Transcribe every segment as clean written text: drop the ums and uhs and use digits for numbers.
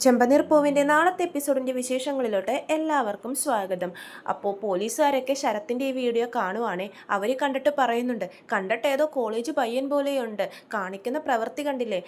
ചെമ്പനീർ പൂവിൻ്റെ നാളത്തെ എപ്പിസോഡിൻ്റെ വിശേഷങ്ങളിലോട്ട് എല്ലാവർക്കും സ്വാഗതം. അപ്പോൾ പോലീസുകാരൊക്കെ ശരത്തിൻ്റെ ഈ വീഡിയോ കാണുവാണേ. അവർ കണ്ടിട്ട് പറയുന്നുണ്ട്, കണ്ടിട്ട് ഏതോ കോളേജ് പയ്യൻ പോലെയുണ്ട്, കാണിക്കുന്ന പ്രവൃത്തി കണ്ടില്ലേ,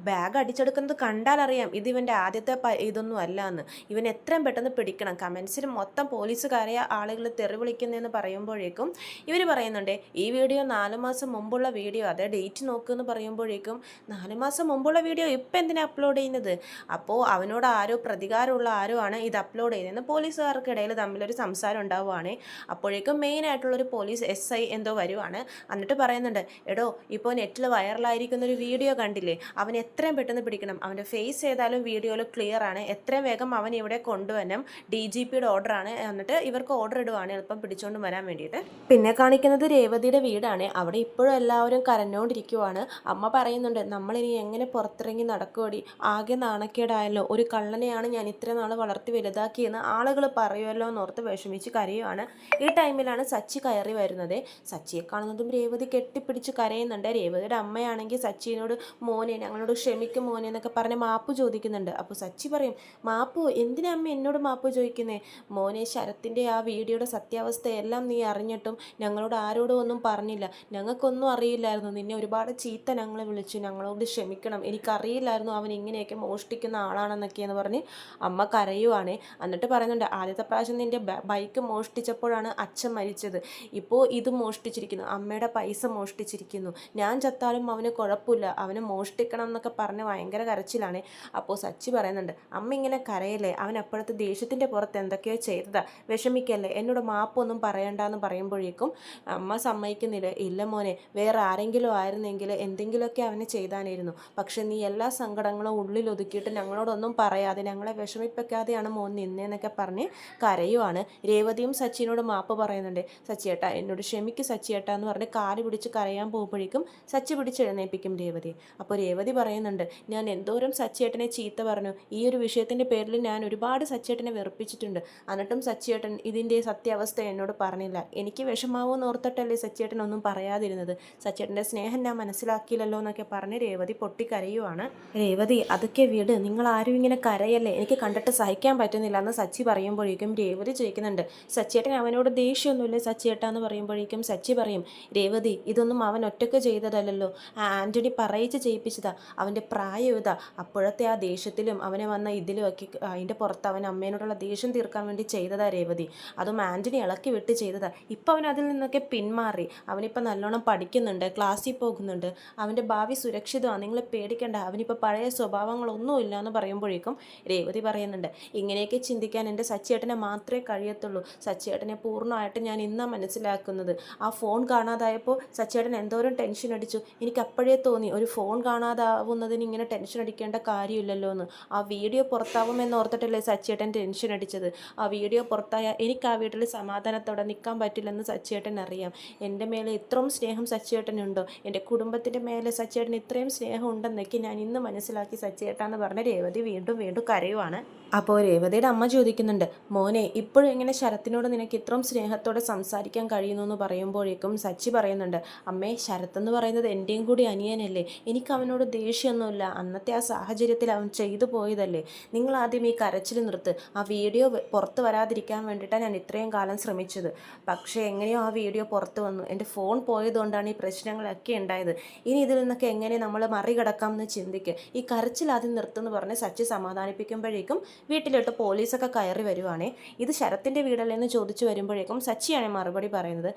ബാഗ് അടിച്ചെടുക്കുന്നത് കണ്ടാലറിയാം ഇത് ഇവൻ്റെ ആദ്യത്തെ ഇതൊന്നും അല്ല എന്ന്. ഇവൻ എത്രയും പെട്ടെന്ന് പിടിക്കണം. കമൻസിൽ മൊത്തം പോലീസുകാരെ ആളുകൾ തെറി വിളിക്കുന്നതെന്ന് പറയുമ്പോഴേക്കും ഇവർ പറയുന്നുണ്ട്, ഈ വീഡിയോ 4 മാസം മുമ്പുള്ള വീഡിയോ, അതേ ഡേറ്റ് നോക്കുമെന്ന് പറയുമ്പോഴേക്കും 4 മാസം മുമ്പുള്ള വീഡിയോ ഇപ്പം എന്തിനാണ് അപ്ലോഡ് ചെയ്യുന്നത്? അപ്പോൾ അവനോട് ആരോ പ്രതികാരമുള്ള ആരോ ആണ് ഇത് അപ്ലോഡ് ചെയ്തതെന്ന് പോലീസുകാർക്കിടയിൽ തമ്മിലൊരു സംസാരം ഉണ്ടാവുകയാണ്. അപ്പോഴേക്കും മെയിനായിട്ടുള്ളൊരു പോലീസ് SI എന്തോ വരുവാണ്. എന്നിട്ട് പറയുന്നുണ്ട്, എടോ ഇപ്പോൾ നെറ്റിൽ വൈറലായിരിക്കുന്നൊരു വീഡിയോ കണ്ടില്ലേ, അവൻ എത്രയും പെട്ടെന്ന് പിടിക്കണം. അവൻ്റെ ഫേസ് ഏതായാലും വീഡിയോയിൽ ക്ലിയർ ആണ്, എത്രയും വേഗം അവൻ ഇവിടെ കൊണ്ടുവരണം. DGPയുടെ ഓർഡറാണ്. എന്നിട്ട് ഇവർക്ക് ഓർഡർ ഇടുവാണ് എളുപ്പം പിടിച്ചുകൊണ്ട് വരാൻ വേണ്ടിയിട്ട്. പിന്നെ കാണിക്കുന്നത് രേവതിയുടെ വീടാണ്. അവിടെ ഇപ്പോഴും എല്ലാവരും കരഞ്ഞുകൊണ്ടിരിക്കുവാണ്. അമ്മ പറയുന്നുണ്ട്, നമ്മളിനി എങ്ങനെ പുറത്തിറങ്ങി നടക്കുവടി, ആകെ നാണക്കേടായല്ലോ, ഒരു കള്ളനെയാണ് ഞാൻ ഇത്ര നാൾ വളർത്തി വലുതാക്കിയെന്ന് ആളുകൾ പറയുമല്ലോ എന്നോർത്ത് വിഷമിച്ച് കരയുവാണ്. ഈ ടൈമിലാണ് സച്ചി കയറി വരുന്നത്. സച്ചിയെ കാണുന്നതും രേവതി കെട്ടിപ്പിടിച്ച് കരയുന്നുണ്ട്. രേവതിയുടെ അമ്മയാണെങ്കിൽ സച്ചിനോട്, മോനെ ഞങ്ങളോട് ക്ഷമിക്കും മോനെ എന്നൊക്കെ പറഞ്ഞ് മാപ്പ് ചോദിക്കുന്നുണ്ട്. അപ്പോൾ സച്ചി പറയും, മാപ്പോ എന്തിനാ അമ്മ എന്നോട് മാപ്പ് ചോദിക്കുന്നേ? മോനെ, ശരത്തിൻ്റെ ആ വീഡിയോയുടെ സത്യാവസ്ഥയെല്ലാം നീ അറിഞ്ഞിട്ടും ഞങ്ങളോട് ആരോടും ഒന്നും പറഞ്ഞില്ല, ഞങ്ങൾക്കൊന്നും അറിയില്ലായിരുന്നു, നിന്നെ ഒരുപാട് ചീത്ത ഞങ്ങൾ വിളിച്ചു, ഞങ്ങളോട് ക്ഷമിക്കണം, എനിക്കറിയില്ലായിരുന്നു അവൻ ഇങ്ങനെയൊക്കെ മോഷ്ടിക്കുന്ന ആളാണെന്നൊക്കെയെന്ന് പറഞ്ഞ് അമ്മ കരയുവാണ്. എന്നിട്ട് പറയുന്നുണ്ട്, ആദ്യത്തെ പ്രാവശ്യം നിൻ്റെ ബൈക്ക് മോഷ്ടിച്ചപ്പോഴാണ് അച്ഛൻ മരിച്ചത്, ഇപ്പോൾ ഇത് മോഷ്ടിച്ചിരിക്കുന്നു, അമ്മയുടെ പൈസ മോഷ്ടിച്ചിരിക്കുന്നു, ഞാൻ ചത്താലും അവന് കുഴപ്പമില്ല, അവന് മോഷ്ടിക്കണം എന്നൊക്കെ പറഞ്ഞ് ഭയങ്കര കരച്ചിലാണ്. അപ്പോൾ സച്ചി പറയുന്നുണ്ട്, അമ്മ ഇങ്ങനെ കരയല്ലേ, അവൻ അപ്പോഴത്തെ ദേഷ്യത്തിൻ്റെ പുറത്ത് എന്തൊക്കെയോ ചെയ്തതാ, വിഷമിക്കല്ലേ, എന്നോട് മാപ്പൊന്നും പറയണ്ടെന്ന് പറയുമ്പോഴേക്കും അമ്മ സമ്മതിക്കുന്നില്ല. ഇല്ല മോനെ, വേറെ ആരെങ്കിലും ആയിരുന്നെങ്കിൽ എന്തെങ്കിലുമൊക്കെ അവന് ചെയ്താനായിരുന്നു, പക്ഷെ നീ എല്ലാ സങ്കടങ്ങളും ഉള്ളിൽ ഒതുക്കിയിട്ട് ഞങ്ങളോടൊന്നും പറയാതെ ഞങ്ങളെ വിഷമിപ്പിക്കാതെയാണ് മോൻ നിന്നേന്നൊക്കെ പറഞ്ഞ് കരയുവാണ്. രേവതിയും സച്ചിനോട് മാപ്പ് പറയുന്നുണ്ട്. സച്ചിയേട്ടാ എന്നോട് ക്ഷമിക്ക് സച്ചിയേട്ടാ എന്ന് പറഞ്ഞ് കാല് പിടിച്ച് കരയാൻ പോകുമ്പോഴേക്കും സച്ചി പിടിച്ച് എഴുന്നേൽപ്പിക്കും രേവതി. അപ്പോൾ രേവതി പറയുന്നുണ്ട്, ഞാൻ എന്തോരം സച്ചിയേട്ടനെ ചീത്ത പറഞ്ഞു, ഈ ഒരു വിഷയത്തിൻ്റെ പേരിൽ ഞാൻ ഒരുപാട് സച്ചിയേട്ടനെ വെറുപ്പിച്ചിട്ടുണ്ട്, എന്നിട്ടും സച്ചിയേട്ടൻ ഇതിൻ്റെ സത്യാവസ്ഥ എന്നോട് പറഞ്ഞില്ല, എനിക്ക് വിഷമാവെന്ന് ഓർത്തിട്ടല്ലേ സച്ചിയേട്ടൻ ഒന്നും പറയാതിരുന്നത്, സച്ചിയേട്ടൻ്റെ സ്നേഹം ഞാൻ മനസ്സിലാക്കിയില്ലല്ലോ എന്നൊക്കെ പറഞ്ഞ് രേവതി പൊട്ടിക്കരയുവാണ്. രേവതി അതൊക്കെ വീട്, നിങ്ങൾ ആരും ഇങ്ങനെ കരയല്ലേ, എനിക്ക് കണ്ടിട്ട് സഹിക്കാൻ പറ്റുന്നില്ല എന്ന് സച്ചി പറയുമ്പോഴേക്കും രേവതി ചോദിക്കുന്നുണ്ട്, സച്ചിയേട്ടൻ അവനോട് ദേഷ്യമൊന്നുമില്ലേ സച്ചിയേട്ടാ എന്ന് പറയുമ്പോഴേക്കും സച്ചി പറയും, രേവതി ഇതൊന്നും അവൻ ഒറ്റയ്ക്ക് ചെയ്തതല്ലല്ലോ, ആൻ്റണി പറയിച്ച് ചെയ്യിപ്പിച്ചതാ, അവൻ്റെ പ്രായം ഇതാ, അപ്പോഴത്തെ ആ ദേഷ്യത്തിലും അവനെ വന്ന ഇതിലും ഒക്കെ അതിൻ്റെ പുറത്ത് അവൻ അമ്മേനോടുള്ള ദേഷ്യം തീർക്കാൻ വേണ്ടി ചെയ്തതാ രേവതി, അതും ആൻ്റണി ഇളക്കി വിട്ട് ചെയ്തതാ, ഇപ്പം അവൻ അതിൽ നിന്നൊക്കെ പിന്മാറി, അവനിപ്പോൾ നല്ലോണം പഠിക്കുന്നുണ്ട്, ക്ലാസ്സിൽ പോകുന്നുണ്ട്, അവൻ്റെ ഭാവി സുരക്ഷിതമാണ്, നിങ്ങൾ പേടിക്കേണ്ട, അവനിപ്പോൾ പഴയ സ്വഭാവങ്ങളൊന്നുമില്ല എന്ന് പറയുമ്പോഴേക്കും രേവതി പറയുന്നുണ്ട്, ഇങ്ങനെയൊക്കെ ചിന്തിക്കാൻ എൻ്റെ സച്ചിയേട്ടനെ മാത്രമേ കഴിയത്തുള്ളൂ, സച്ചിയേട്ടനെ പൂർണ്ണമായിട്ട് ഞാൻ ഇന്നാണ് മനസ്സിലാക്കുന്നത്, ആ ഫോൺ കാണാതായപ്പോൾ സച്ചിയേട്ടൻ എന്തോരം ടെൻഷൻ അടിച്ചു, എനിക്ക് അപ്പോഴേ തോന്നി ഒരു ഫോൺ കാണാതാവുന്നതിന് ഇങ്ങനെ ടെൻഷൻ അടിക്കേണ്ട കാര്യമില്ലല്ലോ എന്ന്, ആ വീഡിയോ പുറത്താവുമെന്ന് ഓർത്തിട്ടല്ലേ സച്ചിയേട്ടൻ ടെൻഷൻ അടിച്ചത്, ആ വീഡിയോ പുറത്തായാൽ എനിക്ക് ആ വീട്ടിൽ സമാധാനത്തോടെ നിൽക്കാൻ പറ്റില്ലെന്ന് സച്ചിയേട്ടൻ അറിയാം, എൻ്റെ മേലെ ഇത്രയും സ്നേഹം സച്ചിയേട്ടനുണ്ടോ, എൻ്റെ കുടുംബത്തിൻ്റെ മേലെ സച്ചിയേട്ടൻ ഇത്രയും സ്നേഹം ഉണ്ടെന്നൊക്കെ ഞാൻ ഇന്ന് മനസ്സിലാക്കി സച്ചിയേട്ടാന്ന് പറഞ്ഞ രേവതി വീണ്ടും വീണ്ടും കരയുവാണ്. അപ്പോൾ രേവതിയുടെ അമ്മ ചോദിക്കുന്നുണ്ട്, മോനെ ഇപ്പോഴും എങ്ങനെ ശരത്തിനോട് നിനക്ക് ഇത്രയും സ്നേഹത്തോടെ സംസാരിക്കാൻ കഴിയുന്നു എന്ന് പറയുമ്പോഴേക്കും സച്ചി പറയുന്നുണ്ട്, അമ്മേ, ശരത്ത് എന്ന് പറയുന്നത് എൻ്റെയും കൂടി അനിയനല്ലേ, എനിക്ക് അവനോട് ദേഷ്യമൊന്നുമില്ല, അന്നത്തെ ആ സാഹചര്യത്തിൽ അവൻ ചെയ്തു പോയതല്ലേ, നിങ്ങൾ ആദ്യം ഈ കരച്ചിൽ നിർത്ത്, ആ വീഡിയോ പുറത്ത് വരാതിരിക്കാൻ വേണ്ടിയിട്ടാണ് ഞാൻ ഇത്രയും കാലം ശ്രമിച്ചത്, പക്ഷേ എങ്ങനെയോ ആ വീഡിയോ പുറത്ത് വന്നു, എൻ്റെ ഫോൺ പോയതുകൊണ്ടാണ് ഈ പ്രശ്നങ്ങളൊക്കെ ഉണ്ടായത്, ഇനി ഇതിൽ നിന്നൊക്കെ എങ്ങനെ നമ്മൾ മറികടക്കാം എന്ന് ചിന്തിക്കുക, ഈ കരച്ചിൽ ആദ്യം നിർത്തുമെന്ന് പറഞ്ഞ് സച്ചി സമാധാനിപ്പിക്കുമ്പോഴേക്കും വീട്ടിലോട്ട് പോലീസൊക്കെ കയറി വരുവാണേ. ഇത് ശരത്തിൻ്റെ വീടല്ലേന്ന് ചോദിച്ചു വരുമ്പോഴേക്കും സച്ചിയാണ് മറുപടി പറയുന്നത്,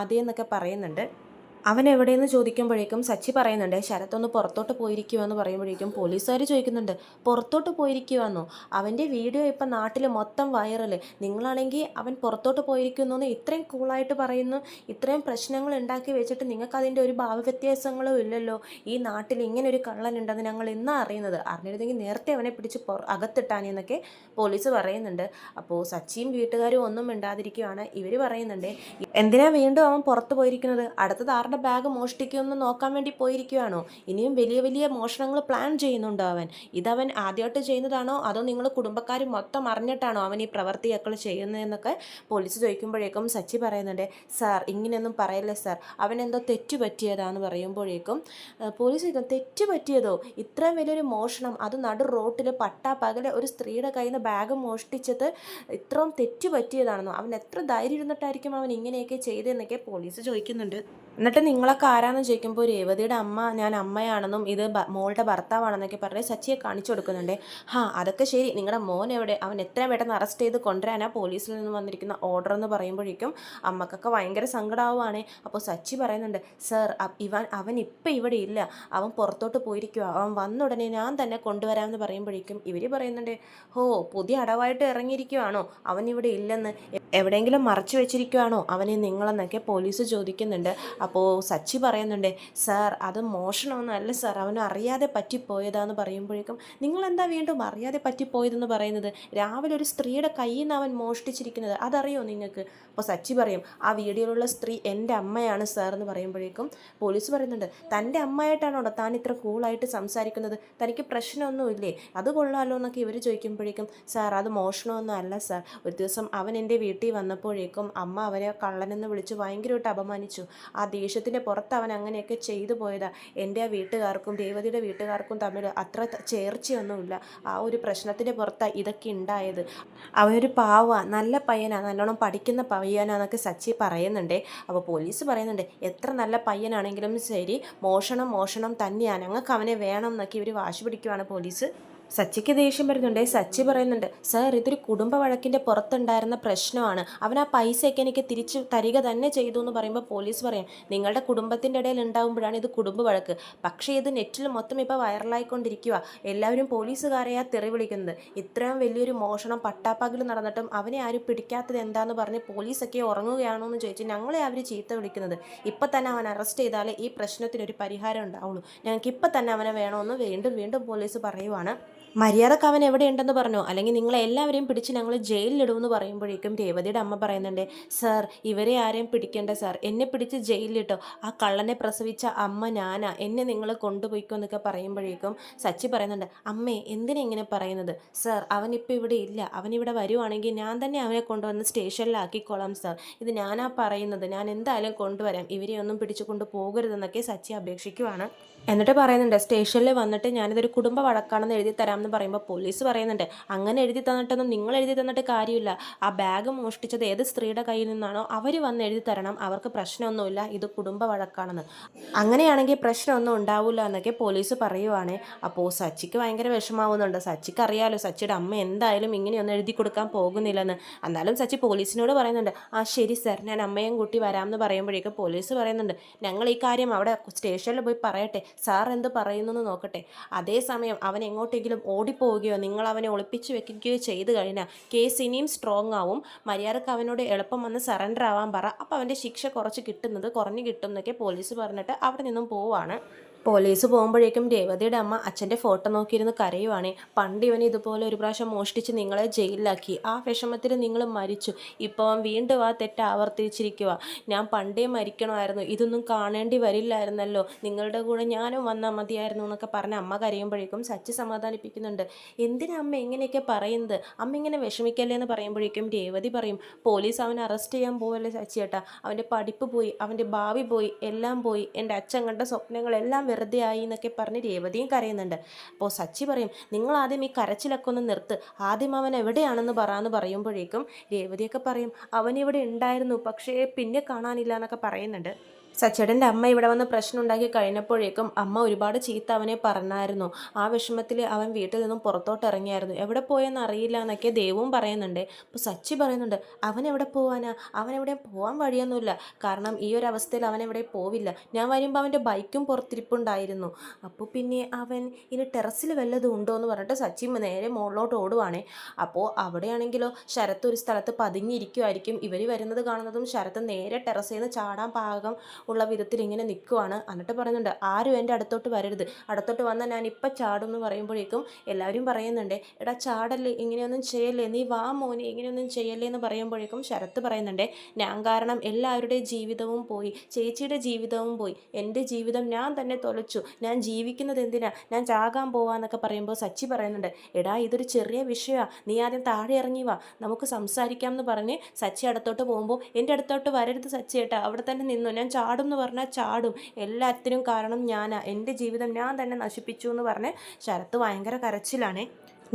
അതേ എന്നൊക്കെ പറയുന്നുണ്ട്. അവൻ എവിടെയെന്ന് ചോദിക്കുമ്പോഴേക്കും സച്ചി പറയുന്നുണ്ട്, ശരത്തൊന്ന് പുറത്തോട്ട് പോയിരിക്കുവാന്ന് പറയുമ്പോഴേക്കും പോലീസുകാർ ചോദിക്കുന്നുണ്ട്, പുറത്തോട്ട് പോയിരിക്കുവാന്നോ, അവൻ്റെ വീഡിയോ ഇപ്പം നാട്ടിൽ മൊത്തം വൈറൽ, നിങ്ങളാണെങ്കിൽ അവൻ പുറത്തോട്ട് പോയിരിക്കുന്നു എന്ന് ഇത്രയും കൂളായിട്ട് പറയുന്നു, ഇത്രയും പ്രശ്നങ്ങൾ ഉണ്ടാക്കി വെച്ചിട്ട് നിങ്ങൾക്ക് അതിൻ്റെ ഒരു ഭാവവ്യത്യാസങ്ങളും ഇല്ലല്ലോ, ഈ നാട്ടിൽ ഇങ്ങനെ ഒരു കള്ളനുണ്ടെന്ന് ഞങ്ങൾ ഇന്നാണ് അറിയുന്നത്, അറിഞ്ഞിരുന്നെങ്കിൽ നേരത്തെ അവനെ പിടിച്ച് അകത്തിട്ടാനെന്നൊക്കെ പോലീസ് പറയുന്നുണ്ട്. അപ്പോൾ സച്ചിയും വീട്ടുകാരും ഒന്നും മിണ്ടാതിരിക്കുകയാണ്. ഇവർ പറയുന്നുണ്ട്, എന്തിനാ വീണ്ടും അവൻ പുറത്ത് പോയിരിക്കുന്നത്, അടുത്തത് ആരുടെ സാറിൻ്റെ ബാഗ് മോഷ്ടിക്കുമെന്ന് നോക്കാൻ വേണ്ടി പോയിരിക്കുകയാണോ? ഇനിയും വലിയ വലിയ മോഷണങ്ങൾ പ്ലാൻ ചെയ്യുന്നുണ്ടോ അവൻ? ഇതവൻ ആദ്യമായിട്ട് ചെയ്യുന്നതാണോ അതോ നിങ്ങൾ കുടുംബക്കാർ മൊത്തം അറിഞ്ഞിട്ടാണോ അവൻ ഈ പ്രവർത്തിയൊക്കെ ചെയ്യുന്നതെന്നൊക്കെ പോലീസ് ചോദിക്കുമ്പോഴേക്കും സച്ചി പറയുന്നുണ്ട്, സാർ ഇങ്ങനെയൊന്നും പറയല്ലേ സാർ, അവൻ എന്തോ തെറ്റ് പറ്റിയതാന്ന് പറയുമ്പോഴേക്കും പോലീസ് ചോദിക്കും, തെറ്റ് പറ്റിയതോ? ഇത്രയും വലിയൊരു മോഷണം, അത് നടു റോട്ടിൽ പകലെ ഒരു സ്ത്രീയുടെ കയ്യിൽ നിന്ന് ബാഗ് മോഷ്ടിച്ചത് ഇത്രയും തെറ്റ് പറ്റിയതാണെന്നോ? അവൻ എത്ര ധൈര്യം ഇരുന്നിട്ടായിരിക്കും അവൻ ഇങ്ങനെയൊക്കെ ചെയ്തതെന്നൊക്കെ പോലീസ് ചോദിക്കുന്നുണ്ട്. എന്നിട്ട് നിങ്ങളൊക്കെ ആരാന്ന് ചോദിക്കുമ്പോൾ രേവതിയുടെ അമ്മ ഞാൻ അമ്മയാണെന്നും ഇത് മോളുടെ ഭർത്താവാണെന്നൊക്കെ പറഞ്ഞ് സച്ചിയെ കാണിച്ചു കൊടുക്കുന്നുണ്ട്. അതൊക്കെ ശരി, നിങ്ങളുടെ മോൻ എവിടെ? അവൻ എത്രയും പെട്ടെന്ന് അറസ്റ്റ് ചെയ്ത് കൊണ്ടുവരാനാ പോലീസിൽ നിന്ന് വന്നിരിക്കുന്ന ഓർഡർ എന്ന് പറയുമ്പോഴേക്കും അമ്മക്കൊക്കെ ഭയങ്കര സങ്കടമാവുകയാണ്. അപ്പോൾ സച്ചി പറയുന്നുണ്ട്, സർ അവൻ ഇപ്പം ഇവിടെ ഇല്ല, അവൻ പുറത്തോട്ട് പോയിരിക്കുക, അവൻ വന്ന ഉടനെ ഞാൻ തന്നെ കൊണ്ടുവരാമെന്ന് പറയുമ്പോഴേക്കും ഇവർ പറയുന്നുണ്ട്, പുതിയ അടവായിട്ട് ഇറങ്ങിയിരിക്കുവാണോ? അവൻ ഇവിടെ ഇല്ലെന്ന് എവിടെയെങ്കിലും മറച്ചു വെച്ചിരിക്കുവാണോ അവനെ നിങ്ങളെന്നൊക്കെ പോലീസ് ചോദിക്കുന്നുണ്ട്. അപ്പോൾ സച്ചി പറയുന്നുണ്ട്, സാർ അത് മോഷണമൊന്നുമല്ല സാർ, അവന് അറിയാതെ പറ്റിപ്പോയതാന്ന് പറയുമ്പോഴേക്കും നിങ്ങളെന്താ വീണ്ടും അറിയാതെ പറ്റിപ്പോയതെന്ന് പറയുന്നത്? രാവിലെ ഒരു സ്ത്രീയുടെ കയ്യിൽ നിന്ന് അവൻ മോഷ്ടിച്ചിരിക്കുന്നത് അതറിയോ നിങ്ങൾക്ക്? അപ്പോൾ സച്ചി പറയും, ആ വീഡിയോയിലുള്ള സ്ത്രീ എൻ്റെ അമ്മയാണ് സാർ എന്ന് പറയുമ്പോഴേക്കും പോലീസ് പറയുന്നുണ്ട്, തൻ്റെ അമ്മയായിട്ടാണോ താൻ ഇത്ര കൂളായിട്ട് സംസാരിക്കുന്നത്? തനിക്ക് പ്രശ്നമൊന്നുമില്ലേ? അത് കൊള്ളാമല്ലോ എന്നൊക്കെ ഇവർ ചോദിക്കുമ്പോഴേക്കും, സാർ അത് മോഷണമൊന്നും അല്ല സാർ, ഒരു ദിവസം അവൻ എൻ്റെ വീട്ടിൽ വന്നപ്പോഴേക്കും അമ്മ അവനെ കള്ളനെന്ന് വിളിച്ച് ഭയങ്കരമായിട്ട് അപമാനിച്ചു. ആ ദേഷ്യത്തിൻ്റെ പുറത്ത് അവൻ അങ്ങനെയൊക്കെ ചെയ്തു പോയതാ. എൻ്റെ ആ വീട്ടുകാർക്കും രേവതിയുടെ വീട്ടുകാർക്കും തമ്മിൽ അത്ര ചേർച്ചയൊന്നുമില്ല. ആ ഒരു പ്രശ്നത്തിൻ്റെ പുറത്താണ് ഇതൊക്കെ ഉണ്ടായത്. അവനൊരു പാവ നല്ല പയ്യനാണ്, നല്ലോണം പഠിക്കുന്ന പയ്യനാന്നൊക്കെ സച്ചി പറയുന്നുണ്ട്. അപ്പോൾ പോലീസ് പറയുന്നുണ്ട്, എത്ര നല്ല പയ്യനാണെങ്കിലും ശരി, മോഷണം തന്നെയാണ്, ഞങ്ങൾക്ക് അവനെ വേണം എന്നൊക്കെ ഇവർ വാശി പിടിക്കുവാണ് പോലീസ്. സച്ചിക്ക് ദേഷ്യം വരുന്നുണ്ട്. സച്ചി പറയുന്നുണ്ട്, സാർ ഇതൊരു കുടുംബ വഴക്കിൻ്റെ പുറത്തുണ്ടായിരുന്ന പ്രശ്നമാണ്, അവൻ ആ പൈസയൊക്കെ എനിക്ക് തിരിച്ച് തരിക തന്നെ ചെയ്തു എന്ന് പറയുമ്പോൾ പോലീസ് പറയും, നിങ്ങളുടെ കുടുംബത്തിൻ്റെ ഇടയിൽ ഉണ്ടാകുമ്പോഴാണ് ഇത് കുടുംബ വഴക്ക്, പക്ഷേ ഇത് നെറ്റിൽ മൊത്തം ഇപ്പോൾ വൈറലായിക്കൊണ്ടിരിക്കുക, എല്ലാവരും പോലീസുകാരെയാ തെറി വിളിക്കുന്നത്. ഇത്രയും വലിയൊരു മോഷണം പട്ടാപ്പകൽ നടന്നിട്ടും അവനെ ആരും പിടിക്കാത്തത് എന്താന്ന് പറഞ്ഞ് പോലീസൊക്കെ ഉറങ്ങുകയാണോ എന്ന് ചോദിച്ച് ഞങ്ങളെ അവർ ചീത്ത വിളിക്കുന്നത്. ഇപ്പം തന്നെ അവൻ അറസ്റ്റ് ചെയ്താലേ ഈ പ്രശ്നത്തിനൊരു പരിഹാരം ഉണ്ടാവുള്ളൂ, ഞങ്ങൾക്ക് ഇപ്പം തന്നെ അവനെ വേണമെന്ന് വീണ്ടും പോലീസ് പറയുവാണ്. മര്യാദക്ക് അവൻ എവിടെയുണ്ടെന്ന് പറഞ്ഞോ, അല്ലെങ്കിൽ നിങ്ങളെ എല്ലാവരെയും പിടിച്ച് ഞങ്ങൾ ജയിലിലിടുമെന്ന് പറയുമ്പോഴേക്കും രേവതിയുടെ അമ്മ പറയുന്നുണ്ട്, സാർ ഇവരെ ആരെയും പിടിക്കേണ്ട സാർ, എന്നെ പിടിച്ച് ജയിലിലിട്ടോ, ആ കള്ളനെ പ്രസവിച്ച അമ്മ ഞാനാ, എന്നെ നിങ്ങൾ കൊണ്ടുപോയിക്കോ എന്നൊക്കെ പറയുമ്പോഴേക്കും സച്ചി പറയുന്നുണ്ട്, അമ്മേ എന്തിനാ ഇങ്ങനെ പറയുന്നത്? സാർ അവനിപ്പോൾ ഇവിടെ ഇല്ല, അവനിവിടെ വരുവാണെങ്കിൽ ഞാൻ തന്നെ അവനെ കൊണ്ടുവന്ന് സ്റ്റേഷനിലാക്കിക്കോളാം സാർ, ഇത് ഞാനാ പറയുന്നത്, ഞാൻ എന്തായാലും കൊണ്ടുവരാം, ഇവരെ ഒന്നും പിടിച്ചു കൊണ്ട് പോകരുതെന്നൊക്കെ സച്ചി അപേക്ഷിക്കുവാണ്. എന്നിട്ട് പറയുന്നുണ്ട്, സ്റ്റേഷനിൽ വന്നിട്ട് ഞാനിതൊരു കുടുംബ വഴക്കാണെന്ന് എഴുതി തരാമെന്ന് പറയുമ്പോൾ പോലീസ് പറയുന്നുണ്ട്, അങ്ങനെ എഴുതി തന്നിട്ടൊന്നും നിങ്ങൾ എഴുതി തന്നിട്ട് കാര്യമില്ല, ആ ബാഗ് മോഷ്ടിച്ചത് ഏത് സ്ത്രീയുടെ കയ്യിൽ നിന്നാണോ അവർ വന്ന് എഴുതി തരണം, അവർക്ക് പ്രശ്നമൊന്നുമില്ല, ഇത് കുടുംബ വഴക്കാണെന്ന്, അങ്ങനെയാണെങ്കിൽ പ്രശ്നമൊന്നും ഉണ്ടാവില്ല എന്നൊക്കെ പോലീസ് പറയുവാണ്. അപ്പോൾ സച്ചിക്ക് ഭയങ്കര വിഷമാവുന്നുണ്ട്. സച്ചിക്ക് അറിയാലോ സച്ചിയുടെ അമ്മ എന്തായാലും ഇങ്ങനെയൊന്നും എഴുതി കൊടുക്കാൻ പോകുന്നില്ലെന്ന്. എന്നാലും സച്ചി പോലീസിനോട് പറയുന്നുണ്ട്, ശരി സാർ, ഞാൻ അമ്മയും കൂട്ടി വരാമെന്ന് പറയുമ്പോഴേക്കും പോലീസ് പറയുന്നുണ്ട്, ഞങ്ങൾ ഈ കാര്യം അവിടെ സ്റ്റേഷനിൽ പോയി പറയട്ടെ, സാർ എന്ത് പറയുന്നു നോക്കട്ടെ, അതേസമയം അവൻ എങ്ങോട്ടെങ്കിലും ഓടിപ്പോവുകയോ നിങ്ങൾ അവനെ ഒളിപ്പിച്ച് വെക്കുകയോ ചെയ്തു കഴിഞ്ഞാൽ കേസ് ഇനിയും സ്ട്രോങ് ആവും, മര്യാദക്ക് അവനോട് എളുപ്പം വന്ന് സറണ്ടർ ആവാൻ പറ, അപ്പോൾ അവൻ്റെ ശിക്ഷ കുറഞ്ഞു കിട്ടും എന്നൊക്കെ പോലീസ് പറഞ്ഞിട്ട് അവിടെ നിന്നും പോവാണ്. പോലീസ് പോകുമ്പോഴേക്കും രേവതിയുടെ അമ്മ അച്ഛൻ്റെ ഫോട്ടോ നോക്കിയിരുന്ന് കരയുവാണ്. പണ്ട് ഇവൻ ഇതുപോലെ ഒരു പ്രാവശ്യം മോഷ്ടിച്ച് നിങ്ങളെ ജയിലിലാക്കി, ആ വിഷമത്തിൽ നിങ്ങൾ മരിച്ചു, ഇപ്പോൾ അവൻ വീണ്ടും ആ തെറ്റ് ആവർത്തിച്ചിരിക്കുക, ഞാൻ പണ്ടേ മരിക്കണമായിരുന്നു, ഇതൊന്നും കാണേണ്ടി വരില്ലായിരുന്നല്ലോ, നിങ്ങളുടെ കൂടെ ഞാനും വന്നാൽ മതിയായിരുന്നു എന്നൊക്കെ പറഞ്ഞ് അമ്മ കരയുമ്പോഴേക്കും സച്ചി സമാധാനിപ്പിക്കുന്നുണ്ട്. എന്തിനാ അമ്മ ഇങ്ങനെയൊക്കെ പറയുന്നത്, അമ്മ ഇങ്ങനെ വിഷമിക്കല്ലേ എന്ന് പറയുമ്പോഴേക്കും രേവതി പറയും, പോലീസ് അവനെ അറസ്റ്റ് ചെയ്യാൻ പോവല്ലേ സച്ചിയേട്ടാ, അവൻ്റെ പഠിപ്പ് പോയി, അവൻ്റെ ഭാവി പോയി, എല്ലാം പോയി, എൻ്റെ അച്ഛൻ കണ്ട സ്വപ്നങ്ങളെല്ലാം വെറുതെ ആയി എന്നൊക്കെ പറഞ്ഞ് രേവതിയും കരയുന്നുണ്ട്. അപ്പോൾ സച്ചി പറയും, നിങ്ങൾ ആദ്യം ഈ കരച്ചിലൊക്കെ ഒന്ന് നിർത്ത്, ആദ്യം അവൻ എവിടെയാണെന്ന് പറയുമ്പോഴേക്കും രേവതിയൊക്കെ പറയും, അവനിവിടെ ഉണ്ടായിരുന്നു പക്ഷേ പിന്നെ കാണാനില്ല എന്നൊക്കെ പറയുന്നുണ്ട്. സച്ചേട്ടൻ്റെ അമ്മ ഇവിടെ വന്ന് പ്രശ്നം ഉണ്ടാക്കി കഴിഞ്ഞപ്പോഴേക്കും അമ്മ ഒരുപാട് ചീത്ത അവനെ പറഞ്ഞായിരുന്നു. ആ വിഷമത്തിൽ അവൻ വീട്ടിൽ നിന്നും പുറത്തോട്ട് ഇറങ്ങിയായിരുന്നു, എവിടെ പോയെന്ന് അറിയില്ല എന്നൊക്കെ ദേവും പറയുന്നുണ്ട്. അപ്പോൾ സച്ചി പറയുന്നുണ്ട്, അവൻ എവിടെ പോവാനാ, അവനെവിടെ പോകാൻ വഴിയൊന്നുമില്ല, കാരണം ഈ ഒരു അവസ്ഥയിൽ അവനെവിടെ പോവില്ല, ഞാൻ വരുമ്പോൾ അവൻ്റെ ബൈക്കും പുറത്തിരിപ്പുണ്ടായിരുന്നു, അപ്പോൾ പിന്നെ അവൻ ഇനി ടെറസിൽ വല്ലതും ഉണ്ടോ എന്ന് പറഞ്ഞിട്ട് സച്ചി നേരെ മുകളിലോട്ട് ഓടുവാണേ. അപ്പോൾ അവിടെയാണെങ്കിലോ ശരത്ത് ഒരു സ്ഥലത്ത് പതുങ്ങിയിരിക്കുമായിരിക്കും, ഇവർ വരുന്നത് കാണുന്നതും ശരത്ത് നേരെ ടെറസിൽ നിന്ന് ചാടാൻ പാകം ഉള്ള വിധത്തിൽ ഇങ്ങനെ നിൽക്കുവാണ്. എന്നിട്ട് പറയുന്നുണ്ട് ആരും എൻ്റെ അടുത്തോട്ട് വരരുത്, അടുത്തോട്ട് വന്നാൽ ഞാൻ ഇപ്പം ചാടും എന്ന് പറയുമ്പോഴേക്കും എല്ലാവരും പറയുന്നുണ്ട് എടാ ചാടല്ലേ, ഇങ്ങനെയൊന്നും ചെയ്യല്ലേ, നീ വാ മോനെ, ഇങ്ങനെയൊന്നും ചെയ്യല്ലേ എന്ന് പറയുമ്പോഴേക്കും ശരത്ത് പറയുന്നുണ്ട് ഞാൻ കാരണം എല്ലാവരുടെയും ജീവിതവും പോയി, ചേച്ചിയുടെ ജീവിതവും പോയി, എൻ്റെ ജീവിതം ഞാൻ തന്നെ തൊലച്ചു, ഞാൻ ജീവിക്കുന്നത് എന്തിനാ, ഞാൻ ചാകാൻ പോവാന്നൊക്കെ പറയുമ്പോൾ സച്ചി പറയുന്നുണ്ട് എടാ ഇതൊരു ചെറിയ വിഷയമാണ്, നീ ആദ്യം താഴെ ഇറങ്ങി വാ, നമുക്ക് സംസാരിക്കാം എന്ന് പറഞ്ഞ് സച്ചി അടുത്തോട്ട് പോകുമ്പോൾ എൻ്റെ അടുത്തോട്ട് വരരുത് സച്ചി ഏട്ടാ, അവിടെ തന്നെ നിന്നു, ഞാൻ ചാടും എന്ന് പറഞ്ഞാൽ ചാടും, എല്ലാത്തിനും കാരണം ഞാനാ, എൻ്റെ ജീവിതം ഞാൻ തന്നെ നശിപ്പിച്ചു എന്ന് പറഞ്ഞ് ശരത്ത് ഭയങ്കര കരച്ചിലാണ്.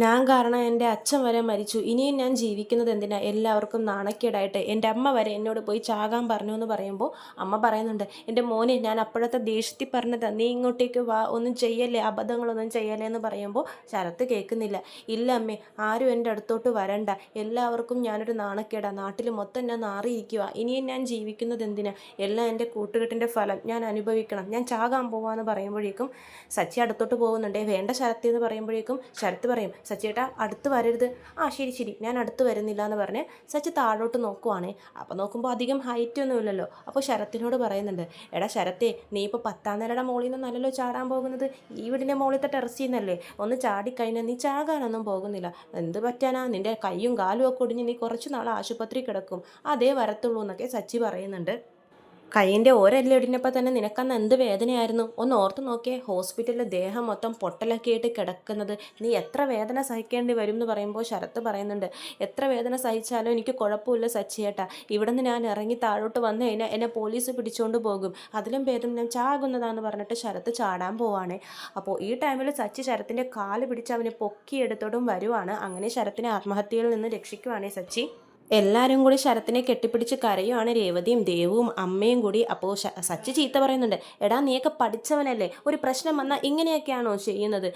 ഞാൻ കാരണം എൻ്റെ അച്ഛൻ വരെ മരിച്ചു, ഇനിയും ഞാൻ ജീവിക്കുന്നത് എന്തിനാ, എല്ലാവർക്കും നാണക്കേടായിട്ട് എൻ്റെ അമ്മ വരെ എന്നോട് പോയി ചാകാൻ പറഞ്ഞു എന്ന് പറയുമ്പോൾ അമ്മ പറയുന്നുണ്ട് എൻ്റെ മോനെ ഞാൻ അപ്പോഴത്തെ ദേഷ്യത്തിൽ പറഞ്ഞതാ, നീ ഇങ്ങോട്ടേക്ക് വാ, ഒന്നും ചെയ്യല്ലേ, അബദ്ധങ്ങളൊന്നും ചെയ്യല്ലേ എന്ന് പറയുമ്പോൾ ശരത്ത് കേൾക്കുന്നില്ല. ഇല്ല അമ്മേ, ആരും എൻ്റെ അടുത്തോട്ട് വരണ്ട, എല്ലാവർക്കും ഞാനൊരു നാണക്കേടാ, നാട്ടിൽ മൊത്തം ഞാൻ നാറിയിരിക്കുക, ഇനിയും ഞാൻ ജീവിക്കുന്നത് എന്തിനാ, എല്ലാം എൻ്റെ കൂട്ടുകെട്ടിൻ്റെ ഫലം ഞാൻ അനുഭവിക്കണം, ഞാൻ ചാകാൻ പോവാന്ന് പറയുമ്പോഴേക്കും സച്ചി അടുത്തോട്ട് പോകുന്നുണ്ട്. വേണ്ട ശരത്ത് എന്ന് പറയുമ്പോഴേക്കും ശരത്ത് പറയും സച്ചിയേട്ടാ അടുത്ത് വരരുത്. ആ ശരി ശരി ഞാൻ അടുത്ത് വരുന്നില്ല എന്ന് പറഞ്ഞ് സച്ചി താഴോട്ട് നോക്കുവാണേ. അപ്പോൾ നോക്കുമ്പോൾ അധികം ഹൈറ്റ് ഒന്നും ഇല്ലല്ലോ. അപ്പോൾ ശരത്തിനോട് പറയുന്നുണ്ട് എടാ ശരത്തേ, നീ ഇപ്പോൾ 10ാം നിലയുടെ മുകളിൽ നിന്നല്ലല്ലോ ചാടാൻ പോകുന്നത്, ഈ വീടിൻ്റെ മുകളിലത്തെ ടെറസിൽ നിന്നല്ലേ, ഒന്ന് ചാടിക്കഴിഞ്ഞാൽ നീ ചാകാനൊന്നും പോകുന്നില്ല, എന്ത് പറ്റാനാ, നിൻ്റെ കയ്യും കാലും ഒക്കെ ഒടിഞ്ഞ് നീ കുറച്ച് നാൾ ആശുപത്രി കിടക്കും, അതേ വരത്തുള്ളൂ എന്നൊക്കെ സച്ചി പറയുന്നുണ്ട്. കൈയിൻ്റെ ഒരെല്ലൊടിഞ്ഞപ്പോൾ തന്നെ നിനക്കന്ന് എന്ത് വേദനയായിരുന്നു, ഒന്ന് ഓർത്ത് നോക്കിയേ, ഹോസ്പിറ്റലിൽ ദേഹം മൊത്തം പൊട്ടലൊക്കെ ആയിട്ട് കിടക്കുന്നത്, നീ എത്ര വേദന സഹിക്കേണ്ടി വരും എന്ന് പറയുമ്പോൾ ശരത്ത് പറയുന്നുണ്ട് എത്ര വേദന സഹിച്ചാലും എനിക്ക് കുഴപ്പമില്ല സച്ചിയേട്ടാ, ഇവിടെ നിന്ന് ഞാൻ ഇറങ്ങി താഴോട്ട് വന്നു കഴിഞ്ഞാൽ എന്നെ പോലീസ് പിടിച്ചുകൊണ്ട് പോകും, അതിലും ഭേദം ഞാൻ ചാകുന്നതാന്ന് പറഞ്ഞിട്ട് ശരത്ത് ചാടാൻ പോവാണ്. അപ്പോൾ ഈ ടൈമിൽ സച്ചി ശരത്തിൻ്റെ കാല് പിടിച്ച് അവനെ പൊക്കിയെടുത്തോടും വരുവാണ്. അങ്ങനെ ശരത്തിനെ ആത്മഹത്യയിൽ നിന്ന് രക്ഷിക്കുവാണ് സച്ചി. എല്ലാവരും കൂടി ശരത്തിനെ കെട്ടിപ്പിടിച്ച് കരയുവാണ്, രേവതിയും ദേവും അമ്മയും കൂടി. അപ്പോൾ സച്ചി ചീത്ത പറയുന്നുണ്ട് എടാ നീയൊക്കെ പഠിച്ചവനല്ലേ, ഒരു പ്രശ്നം വന്നാൽ ഇങ്ങനെയൊക്കെയാണോ ചെയ്യുന്നത്,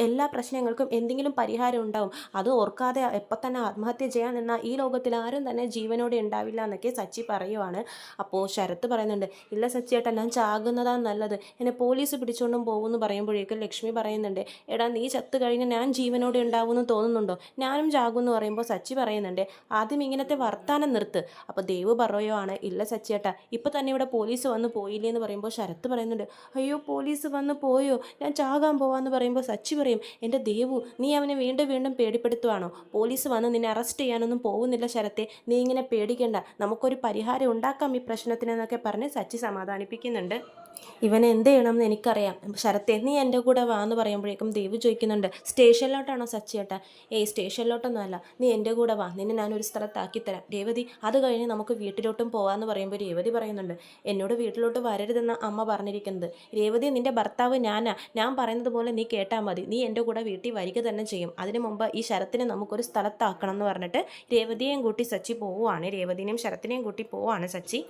എല്ലാ പ്രശ്നങ്ങൾക്കും എന്തെങ്കിലും പരിഹാരം ഉണ്ടാവും, അത് ഓർക്കാതെ എപ്പോൾ തന്നെ ആത്മഹത്യ ചെയ്യാൻ നിന്നാൽ ഈ ലോകത്തിൽ ആരും തന്നെ ജീവനോടെ ഉണ്ടാവില്ല എന്നൊക്കെ സച്ചി പറയുവാണ്. അപ്പോൾ ശരത്ത് പറയുന്നുണ്ട് ഇല്ല സച്ചിയേട്ടാ ഞാൻ ചാകുന്നതാണ് നല്ലത്, എന്നെ പോലീസ് പിടിച്ചുകൊണ്ടും പോകുമെന്ന് പറയുമ്പോഴേക്കും ലക്ഷ്മി പറയുന്നുണ്ട് എടാ നീ ചത്ത് കഴിഞ്ഞ് ഞാൻ ജീവനോടെ ഉണ്ടാവുമെന്ന് തോന്നുന്നുണ്ടോ, ഞാനും ചാകുമെന്ന് പറയുമ്പോൾ സച്ചി പറയുന്നുണ്ട് ആദ്യം ഇങ്ങനത്തെ വർത്താനം നിർത്ത്. അപ്പോൾ ദേവ് പറയുവാണ് ഇല്ല സച്ചിയേട്ടാ ഇപ്പം തന്നെ ഇവിടെ പോലീസ് വന്ന് പോയില്ലേ എന്ന് പറയുമ്പോൾ ശരത്ത് പറയുന്നുണ്ട് അയ്യോ പോലീസ് വന്ന് പോയോ, ഞാൻ ചാകാൻ പോവാന്ന് പറയുമ്പോൾ സച്ചി പറയും എൻ്റെ ദേവു നീ അവനെ വീണ്ടും വീണ്ടും പേടിപ്പെടുത്തുവാണോ, പോലീസ് വന്ന് നിന്നെ അറസ്റ്റ് ചെയ്യാനൊന്നും പോകുന്നില്ല ശരത്തെ, നീ ഇങ്ങനെ പേടിക്കേണ്ട, നമുക്കൊരു പരിഹാരം ഉണ്ടാക്കാം ഈ പ്രശ്നത്തിനെന്നൊക്കെ പറഞ്ഞ് സച്ചി സമാധാനിപ്പിക്കുന്നുണ്ട്. ഇവൻ എന്ത് ചെയ്യണമെന്ന് എനിക്കറിയാം, ശരത്തെ നീ എൻ്റെ കൂടെ വാ എന്ന് പറയുമ്പോഴേക്കും ദേവ് ചോദിക്കുന്നുണ്ട് സ്റ്റേഷനിലോട്ടാണോ സച്ചിയേട്ടാ, സ്റ്റേഷനിലോട്ടൊന്നും അല്ല, നീ എൻ്റെ കൂടെ വാ, നിന്നെ ഞാനൊരു സ്ഥലത്താക്കി തരാം രേവതി, അത് കഴിഞ്ഞ് നമുക്ക് വീട്ടിലോട്ടും പോകാമെന്ന് പറയുമ്പോൾ രേവതി പറയുന്നുണ്ട് എന്നോട് വീട്ടിലോട്ട് വരരുതെന്ന അമ്മ പറഞ്ഞിരിക്കുന്നത്, രേവതി നിൻ്റെ ഭർത്താവ് ഞാനാ, ഞാൻ പറയുന്നത് പോലെ നീ കേട്ടാൽ മതി, നീ എൻ്റെ കൂടെ വീട്ടിൽ വരിക തന്നെ ചെയ്യും, അതിന് മുമ്പ് ഈ ശരത്തിനെ നമുക്കൊരു സ്ഥലത്താക്കണം എന്ന് പറഞ്ഞിട്ട് രേവതിയെയും കൂട്ടി സച്ചി പോവുകയാണ്. രേവതിനെയും ശരത്തിനെയും കൂട്ടി പോവാണ് സച്ചി.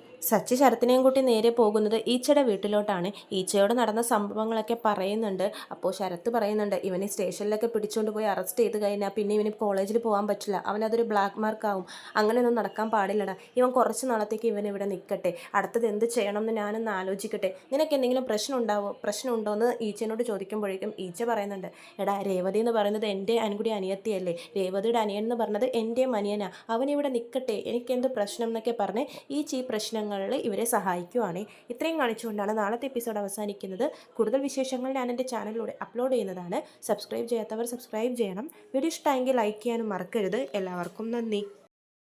ശരത്തിനെയും കൂട്ടി നേരെ പോകുന്നത് ഈച്ചയുടെ വീട്ടിലോട്ടാണ്. ഈച്ചയോട് നടന്ന സംഭവങ്ങളൊക്കെ പറയുന്നുണ്ട്. അപ്പോൾ ശരത്ത് പറയുന്നുണ്ട് ഇവനെ സ്റ്റേഷനിലൊക്കെ പിടിച്ചുകൊണ്ട് പോയി അറസ്റ്റ് ചെയ്ത് കഴിഞ്ഞാൽ പിന്നെ ഇവന് കോളേജിൽ പോകാൻ പറ്റില്ല, അവനതൊരു ബ്ലാക്ക് മാർക്കാവും, അങ്ങനെയൊന്നും നടക്കാൻ പാടില്ലടാ, ഇവൻ കുറച്ച് നാളത്തേക്ക് ഇവൻ ഇവിടെ നിൽക്കട്ടെ, അടുത്തത് എന്ത് ചെയ്യണം എന്ന് ഞാനൊന്ന് ആലോചിക്കട്ടെ, നിനക്ക് എന്തെങ്കിലും പ്രശ്നമുണ്ടോ എന്ന് ഈച്ചനോട് ചോദിക്കുമ്പോഴേക്കും ഈച്ച പറയുന്നുണ്ട് എടാ രേവതി എന്ന് പറയുന്നത് എൻ്റെ അനുകൂടി അനിയത്തിയല്ലേ, രേവതിയുടെ അനിയൻ എന്ന് പറഞ്ഞത് എൻ്റെ അനിയനാ, അവനിവിടെ നിൽക്കട്ടെ, എനിക്കെന്ത് പ്രശ്നം എന്നൊക്കെ പറഞ്ഞ് ഈ പ്രശ്നങ്ങളിൽ ഇവരെ സഹായിക്കുവാണ്. ഇത്രയും കാണിച്ചുകൊണ്ടാണ് നാളത്തെ എപ്പിസോഡ് അവസാനിക്കുന്നത്. കൂടുതൽ വിശേഷങ്ങൾ ഞാൻ എൻ്റെ ചാനലിലൂടെ അപ്ലോഡ് ചെയ്യുന്നതാണ്. സബ്സ്ക്രൈബ് ചെയ്യാത്തവർ സബ്സ്ക്രൈബ് ചെയ്യണം. വീഡിയോ ഇഷ്ടമെങ്കിൽ ലൈക്ക് ചെയ്യാനും മറക്കരുത്. എല്ലാവർക്കും നന്ദി.